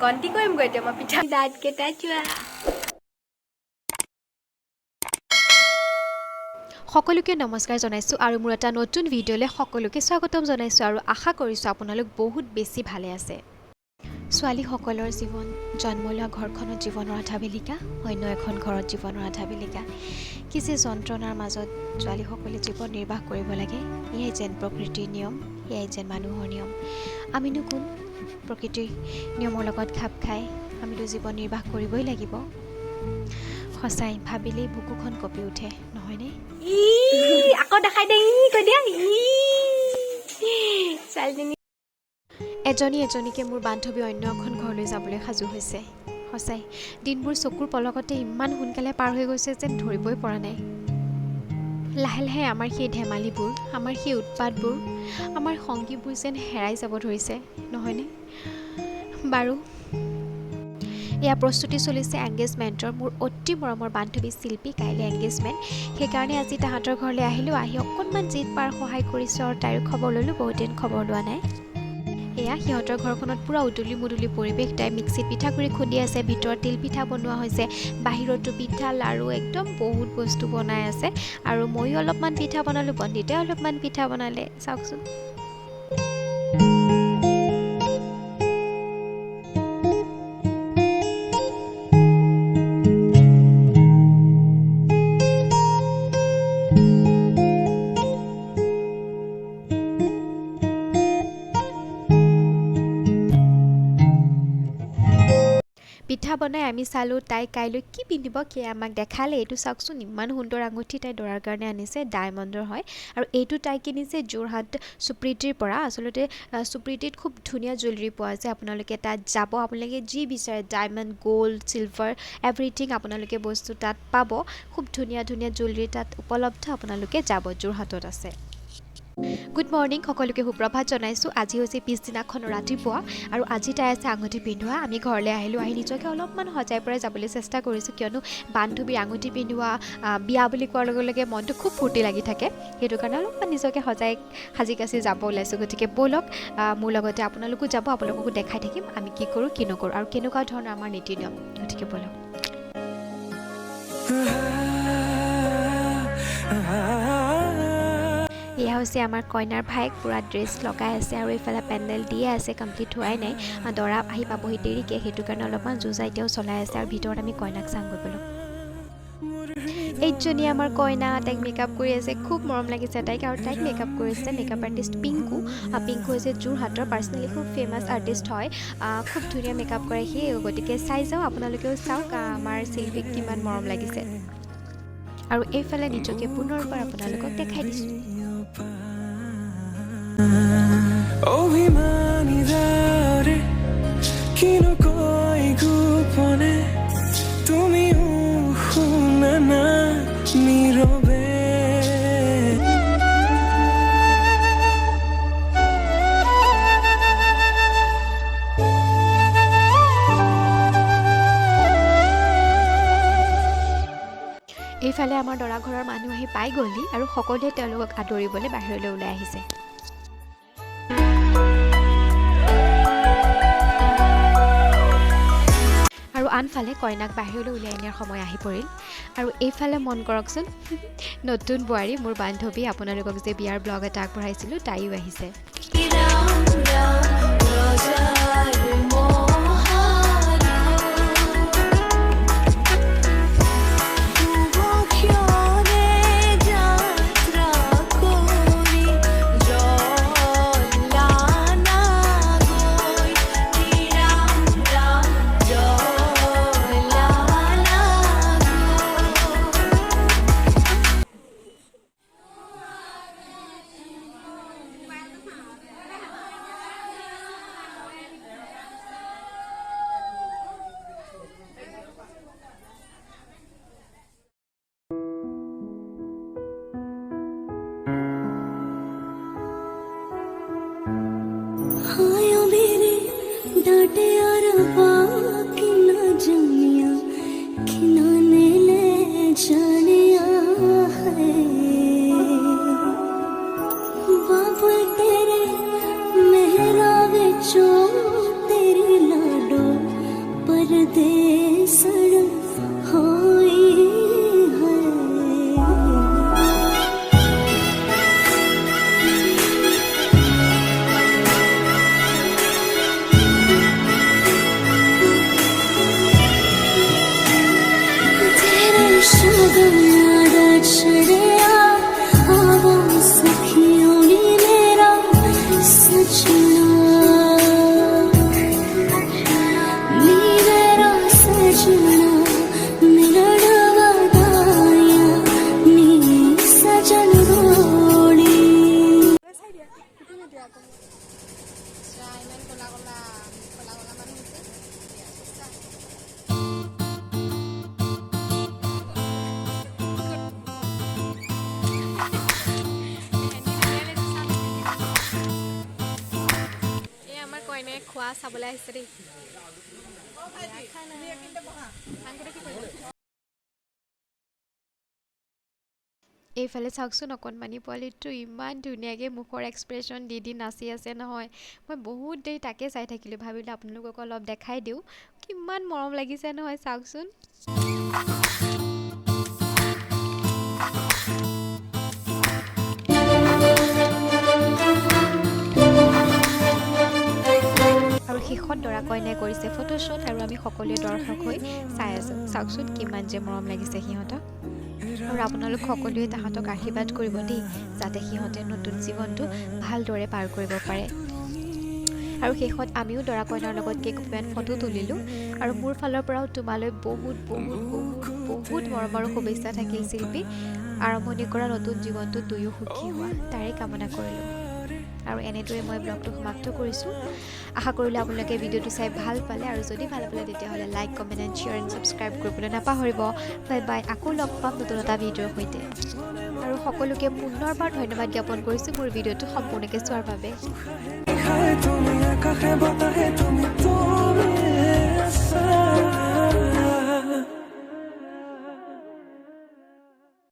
Ganti কৰিম গৈ এতিয়া মই পিঠা দাঁত কেইটা চোৱা সকলোকে নমস্কাৰ জনাইছো আৰু মোৰ এটা নতুন ভিডিঅ'লে সকলোকে স্বাগতম জনাইছো আৰু আশা কৰিছো আপোনালোক বহুত বেছি ভালে আছে ছোৱালীসকলৰ জীৱন জন্ম লোৱা ঘৰখনত জীৱনৰ আধাবেলিকা অন্য এখন ঘৰত জীৱনৰ আধাবেলিকা কিছু যন্ত্ৰণাৰ মাজত ছোৱালীসকলে জীৱন নিৰ্বাহ কৰিব লাগে এয়াই যেন প্ৰকৃতিৰ নিয়ম এয়াই যেন মানুহৰ নিয়ম আমিনো কোন প্ৰকৃতিৰ নিয়মৰ লগত খাপ খাই আমিতো জীৱন নিৰ্বাহ কৰিবই লাগিব সঁচাই ভাবিলেই বুকুখন কঁপি উঠে নহয়নে আকৌ দেখাই দে কৈ দিয়া ছোৱালীজনী এজনী এজনীকে মোৰ বান্ধৱী অন্য এখন ঘৰলৈ যাবলৈ সাজু হৈছে সঁচাই দিনবোৰ চকুৰ পলকতে ইমান সোনকালে পাৰ হৈ গৈছে যেন ধৰিবই পৰা নাই লাহে লাহে আমাৰ সেই ধেমালিবোৰ আমাৰ সেই উৎপাতবোৰ আমাৰ সংগীবোৰ যেন হেৰাই যাব ধৰিছে নহয়নে বাৰু এয়া প্ৰস্তুতি চলিছে এংগেজমেণ্টৰ মোৰ অতি মৰমৰ বান্ধৱী শিল্পী কাইলৈ এংগেজমেণ্ট সেইকাৰণে আজি তাহাঁতৰ ঘৰলৈ আহিলোঁ আহি অকণমান জিত পাৰ সহায় কৰিছোঁ আৰু তাইৰ খবৰ ল'লোঁ বহুত দিন খবৰ লোৱা নাই এয়া সিহঁতৰ ঘৰখনত পূৰা উদুলি মুদুলি পৰিৱেশ তাই মিক্সিত পিঠাগুড়ি খুন্দি আছে ভিতৰত তিল পিঠা বনোৱা হৈছে বাহিৰতো পিঠা লাড়ু একদম বহুত বস্তু বনাই আছে আৰু ময়ো অলপমান পিঠা বনালোঁ বন্দিতে অলপমান পিঠা বনালে চাওকচোন পিঠা বনাই আমি চালোঁ তাই কাইলৈ কি পিন্ধিব সেয়া আমাক দেখালে এইটো চাওকচোন ইমান সুন্দৰ আঙুঠি তাই দৰাৰ কাৰণে আনিছে ডায়মণ্ডৰ হয় আৰু এইটো তাই কিনিছে যোৰহাট সুপ্ৰীতিৰ পৰা আচলতে সুপ্ৰীতিত খুব ধুনীয়া জুৱেলাৰী পোৱা যায় আপোনালোকে তাত যাব আপোনালোকে যি বিচাৰে ডায়মণ্ড গ'ল্ড চিলভাৰ এভৰিথিং আপোনালোকে বস্তু তাত পাব খুব ধুনীয়া ধুনীয়া জুৱেলাৰী তাত উপলব্ধ আপোনালোকে যাব যোৰহাটত আছে গুড মৰ্নিং সকলোকে সুপ্ৰভাত জনাইছোঁ আজি হৈছে পিছদিনাখন ৰাতিপুৱা আৰু আজি তাই আছে আঙুঠি পিন্ধোৱা আমি ঘৰলৈ আহিলোঁ আহি নিজকে অলপমান সজাই পৰাই যাবলৈ চেষ্টা কৰিছোঁ কিয়নো বান্ধৱীৰ আঙুঠি পিন্ধোৱা বিয়া বুলি কোৱাৰ লগে লগে মনটো খুব ফূৰ্তি লাগি থাকে সেইটো কাৰণে অলপমান নিজকে সজাই সাজি কাচি যাব ওলাইছোঁ গতিকে ব'লক মোৰ লগতে আপোনালোকো যাব আপোনালোককো দেখাই থাকিম আমি কি কৰোঁ কি নকৰোঁ আৰু কেনেকুৱা ধৰণৰ আমাৰ নীতি নিয়ম গতিকে ব'লক এয়া হৈছে আমাৰ কইনাৰ ভাইক পূৰা ড্ৰেছ লগাই আছে আৰু এইফালে পেণ্ডেল দিয়ে আছে কমপ্লিট হোৱাই নাই দৰা আহি পাবহি দেৰিকৈ সেইটো কাৰণে অলপমান যুঁজা এতিয়াও চলাই আছে আৰু ভিতৰত আমি কইনাক চাং গৈ পেলোঁ এইজনী আমাৰ কইনা তাইক মেকআপ কৰি আছে খুব মৰম লাগিছে তাইক আৰু তাইক মেকআপ কৰিছে মেকআপ আৰ্টিষ্ট পিংকু পিংকু হৈছে যোৰহাটৰ পাৰ্চনেলি খুব ফেমাছ আৰ্টিষ্ট হয় খুব ধুনীয়া মেকআপ কৰে সি গতিকে চাই যাওঁ আপোনালোকেও চাওক আমাৰ শিল্পীক কিমান মৰম লাগিছে আৰু এইফালে নিজকে পুনৰবাৰ আপোনালোকক দেখাই দিছোঁ অভিমানী যাৰে কিনো কৈ গোপনে তুমিও শুনা না নীৰৱে এইফালে আমাৰ দৰা ঘৰৰ মানুহ আহি পাই গ'লহি আৰু সকলোৱে তেওঁলোকক আদৰিবলৈ বাহিৰলৈ ওলাই আহিছে আৰু আনফালে কইনাক বাহিৰলৈ উলিয়াই নিয়াৰ সময় আহি পৰিল আৰু এইফালে মন কৰকচোন নতুন বোৱাৰী মোৰ বান্ধৱী আপোনালোকক যে বিয়াৰ ব্লগ এটা আগবঢ়াইছিলোঁ তাইও আহিছে খোৱা চাবলৈ আহিছে দেই এইফালে চাওকচোন অকণমানি পোৱালিটো ইমান ধুনীয়াকৈ মুখৰ এক্সপ্ৰেশ্যন দি নাচি আছে নহয় মই বহুত দেৰি তাকে চাই থাকিলোঁ ভাবিলোঁ আপোনালোকক অলপ দেখাই দিওঁ কিমান মৰম লাগিছে নহয় চাওকচোন আৰু শেষত দৰা কইনাই কৰিছে ফটোশ্বুট আৰু আমি সকলোৱে দৰ্শক হৈ চাই আছোঁ চাওকচোন কিমান যে মৰম লাগিছে সিহঁতক আৰু আপোনালোক সকলোৱে তাহাঁতক আশীৰ্বাদ কৰিব দেই যাতে সিহঁতে নতুন জীৱনটো ভালদৰে পাৰ কৰিব পাৰে আৰু শেষত আমিও দৰা কইনাৰ লগত কেইকপিমান ফটো তুলিলোঁ আৰু মোৰ ফালৰ পৰাও তোমালৈ বহুত বহুত বহুত বহুত মৰম আৰু শুভেচ্ছা থাকিল শিল্পী আৰম্ভণি কৰা নতুন জীৱনটোত দুয়ো সুখী হোৱা তাৰে কামনা কৰিলোঁ আৰু এনেদৰে মই ব্লগটো সমাপ্ত কৰিছোঁ আশা কৰিলোঁ আপোনালোকে ভিডিঅ'টো চাই ভাল পালে আৰু যদি ভাল পালে তেতিয়াহ'লে like comment and share and subscribe কৰিবলৈ নাপাহৰিব বাই বাই আকৌ লগ পাম নতুন এটা ভিডিঅ'ৰ সৈতে আৰু সকলোকে পুনৰবাৰ ধন্যবাদ জ্ঞাপন কৰিছোঁ মোৰ ভিডিঅ'টো সম্পূৰ্ণকৈ চোৱাৰ বাবে তুমি আকাশে বতাহে তুমি